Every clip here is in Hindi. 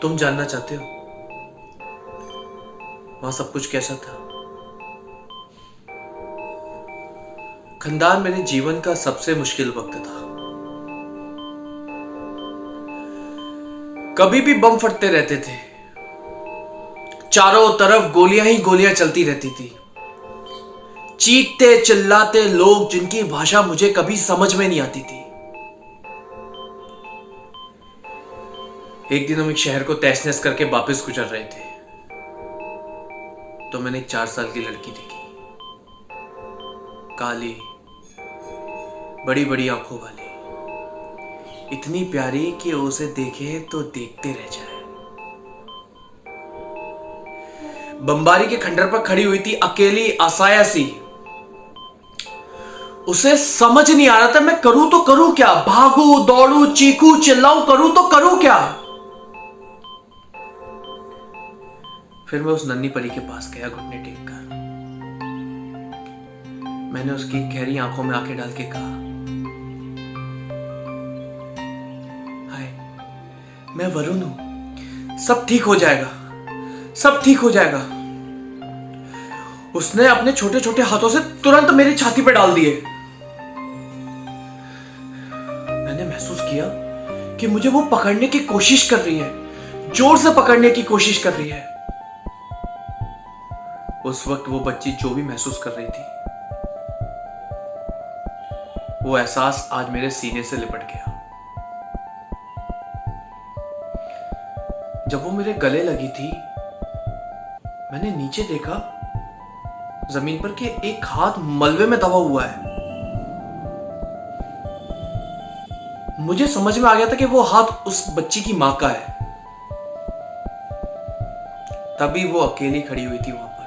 तुम जानना चाहते हो वहां सब कुछ कैसा था? खंदान मेरे जीवन का सबसे मुश्किल वक्त था। कभी भी बम फटते रहते थे, चारों तरफ गोलियां ही गोलियां चलती रहती थी। चीखते चिल्लाते लोग जिनकी भाषा मुझे कभी समझ में नहीं आती थी। एक दिन हम एक शहर को तहस नहस करके वापस गुजर रहे थे तो मैंने एक 4 साल की लड़की देखी। काली, बड़ी बड़ी आंखों वाली, इतनी प्यारी कि उसे देखे तो देखते रह जाए। बमबारी के खंडर पर खड़ी हुई थी, अकेली असहाय सी। उसे समझ नहीं आ रहा था मैं करूं तो करूं क्या। भागू दौड़ू चीखू चिल्लाऊं, करूं तो करूं क्या। फिर मैं उस नन्ही परी के पास गया घुटने टेक कर। मैंने उसकी गहरी आंखों में आंखें डाल के कहा, हाय, मैं वरुण हूं, सब ठीक हो जाएगा, सब ठीक हो जाएगा। उसने अपने छोटे छोटे हाथों से तुरंत मेरी छाती पर डाल दिए। मैंने महसूस किया कि मुझे वो पकड़ने की कोशिश कर रही है, जोर से पकड़ने की कोशिश कर रही है। उस वक्त वो बच्ची जो भी महसूस कर रही थी, वो एहसास आज मेरे सीने से लिपट गया। जब वो मेरे गले लगी थी, मैंने नीचे देखा, जमीन पर कि एक हाथ मलबे में दबा हुआ है। मुझे समझ में आ गया था कि वो हाथ उस बच्ची की मां का है। तभी वो अकेली खड़ी हुई थी वहां पर।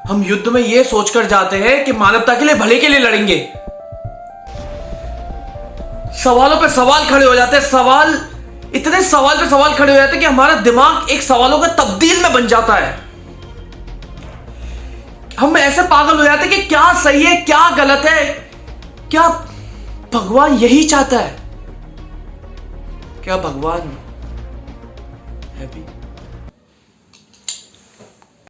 हम युद्ध में यह सोचकर जाते हैं कि मानवता के लिए, भले के लिए लड़ेंगे। सवालों पे सवाल खड़े हो जाते हैं, सवाल, इतने सवाल पे सवाल खड़े हो जाते हैं कि हमारा दिमाग एक सवालों का तब्दील में बन जाता है। हम ऐसे पागल हो जाते हैं कि क्या सही है क्या गलत है, क्या भगवान यही चाहता है, क्या भगवान है भी?